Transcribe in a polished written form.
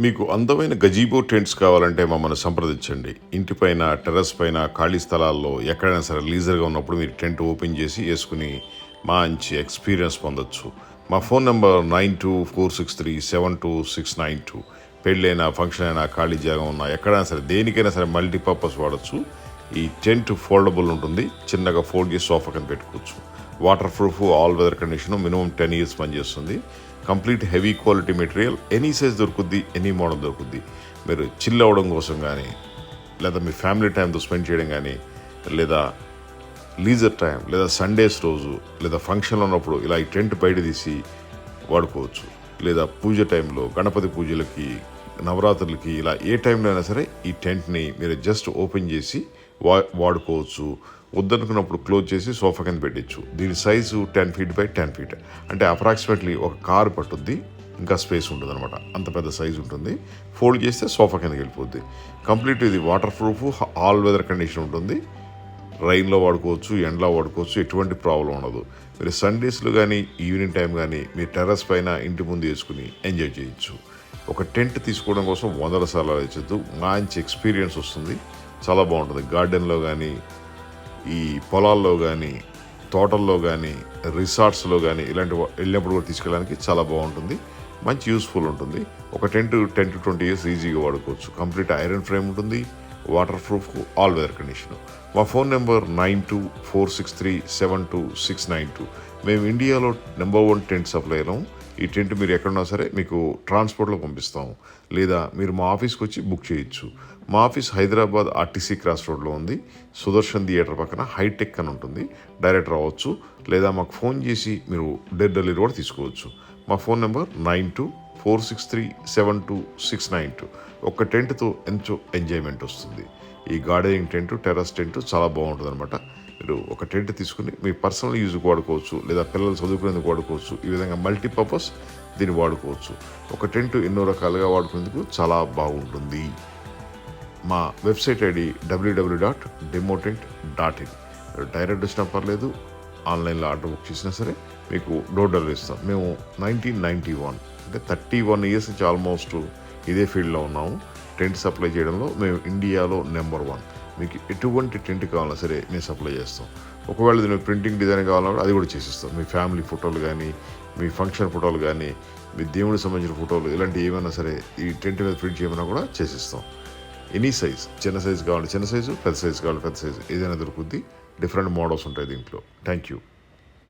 మీకు అందమైన గజీబో టెంట్స్ కావాలంటే మమ్మల్ని సంప్రదించండి. ఇంటిపైన, టెర్రస్ పైన, ఖాళీ స్థలాల్లో ఎక్కడైనా సరే లీజర్‌గా ఉన్నప్పుడు మీరు టెంట్ ఓపెన్ చేసి యేసుకుని మంచి ఎక్స్‌పీరియన్స్ పొందొచ్చు. మా ఫోన్ నంబర్ 9246372692. పెళ్ళైనా, ఫంక్షన్ అయినా, ఖాళీ జాగా ఉన్నా ఎక్కడైనా సరే దేనికైనా సరే మల్టీపర్పస్ వాడొచ్చు. ఈ టెంట్ ఫోల్డబుల్ ఉంటుంది. చిన్నగా ఫోల్డ్ చేసి సోఫా కింద పెట్టుకోవచ్చు. Water proof, all weather condition, minimum 10 years పనిచేస్తుంది. Complete heavy quality material, any size దొరుకుద్ది, ఎనీ మోడల్ దొరుకుద్ది. మీరు చిల్ అవ్వడం కోసం కానీ, లేదా మీ ఫ్యామిలీ టైంతో స్పెండ్ చేయడం కానీ, లేదా లీజర్ టైం, లేదా సండేస్ రోజు, లేదా ఫంక్షన్లో ఉన్నప్పుడు ఇలా ఈ టెంట్ బయట తీసి వాడుకోవచ్చు. లేదా పూజ టైంలో, గణపతి పూజలకి, నవరాత్రులకి, ఇలా ఏ టైంలో అయినా సరే ఈ టెంట్ని మీరు జస్ట్ ఓపెన్ చేసి వాడుకోవచ్చు. వద్దనుకున్నప్పుడు క్లోజ్ చేసి సోఫా కింద పెట్టచ్చు. దీని సైజు 10 feet by 10 feet, అంటే అప్రాక్సిమేట్లీ ఒక కారు పట్టుద్ది. ఇంకా స్పేస్ ఉంటుంది అనమాట, అంత పెద్ద సైజు ఉంటుంది. ఫోల్డ్ చేస్తే సోఫా కిందకి వెళ్ళిపోద్ది. కంప్లీట్ ఇది water proof, all weather condition ఉంటుంది. రైన్లో వాడుకోవచ్చు, ఎండలో వాడుకోవచ్చు, ఎటువంటి ప్రాబ్లం ఉండదు. మీరు సండేస్లో కానీ, ఈవినింగ్ టైం కానీ మీ టెర్రస్ పైన ఇంటి ముందు వేసుకుని ఎంజాయ్ చేయొచ్చు. ఒక టెంట్ తీసుకోవడం కోసం 100 సార్లు ఆలోచించద్దు. మంచి ఎక్స్పీరియన్స్ వస్తుంది, చాలా బాగుంటుంది. గార్డెన్లో కానీ, ఈ పొలాల్లో కానీ, తోటల్లో కానీ, రిసార్ట్స్లో కానీ ఇలాంటి వెళ్ళినప్పుడు కూడా తీసుకెళ్ళడానికి చాలా బాగుంటుంది. మంచి యూస్ఫుల్ ఉంటుంది. ఒక 10 to 20 years ఈజీగా వాడుకోవచ్చు. కంప్లీట్ ఐరన్ ఫ్రేమ్ ఉంటుంది, water proof, all weather condition. మా ఫోన్ నెంబర్ 9246372692. మేము ఇండియాలో నెంబర్ 1 టెంట్ సప్లైయరం. ఈ టెంట్ మీరు ఎక్కడున్నా సరే మీకు ట్రాన్స్పోర్ట్లో పంపిస్తాము, లేదా మీరు మా ఆఫీస్కి వచ్చి బుక్ చేయొచ్చు. మా ఆఫీస్ హైదరాబాద్ ఆర్టీసీ క్రాస్ రోడ్లో ఉంది. సుదర్శన్ థియేటర్ పక్కన హైటెక్ అని ఉంటుంది. డైరెక్ట్ రావచ్చు, లేదా మాకు ఫోన్ చేసి మీరు డెలివరీ కూడా తీసుకోవచ్చు. మా ఫోన్ నెంబర్ 9246372692. ఒక్క టెంట్తో ఎంతో ఎంజాయ్మెంట్ వస్తుంది. ఈ గార్డెనింగ్ టెంట్, టెర్రస్ టెంట్ చాలా బాగుంటుంది అనమాట. మీరు ఒక టెంట్ తీసుకుని మీ పర్సనల్ యూజ్కి వాడుకోవచ్చు, లేదా పిల్లలు చదువుకునేందుకు వాడుకోవచ్చు. ఈ విధంగా మల్టీపర్పస్ దీన్ని వాడుకోవచ్చు. ఒక టెంట్ ఎన్నో రకాలుగా వాడుకునేందుకు చాలా బాగుంటుంది. మా వెబ్సైట్ ఐడి www.demotent.in. డైరెక్ట్ వచ్చినా పర్లేదు, ఆన్లైన్లో ఆర్డర్ బుక్ చేసినా సరే మీకు డోర్ డెలివరీ ఇస్తాం. మేము 1991 అంటే 31 years నుంచి ఆల్మోస్ట్ ఇదే ఫీల్డ్లో ఉన్నాము. టెంట్ సప్లై చేయడంలో మేము ఇండియాలో నెంబర్ 1. మీకు ఎటువంటి టెంట్ కావాలన్నా సరే మేము సప్లై చేస్తాం. ఒకవేళ దీని ప్రింటింగ్ డిజైన్ కావాలన్నా అది కూడా చేసిస్తాం. మీ ఫ్యామిలీ ఫోటోలు కానీ, మీ ఫంక్షన్ ఫోటోలు కానీ, మీ దేవుడికి సంబంధించిన ఫోటోలు, ఇలాంటి ఏమైనా సరే ఈ టెంట్ మీద ప్రింట్ చేయమన్నా కూడా చేసిస్తాం. ఎనీ సైజ్, చిన్న సైజు కావాలి చిన్న సైజు, పెద్ద సైజు కావాలి పెద్ద సైజు, ఏదైనా దొరుకుద్ది. డిఫరెంట్ మోడల్స్ ఉంటాయి దీంట్లో. Thank you.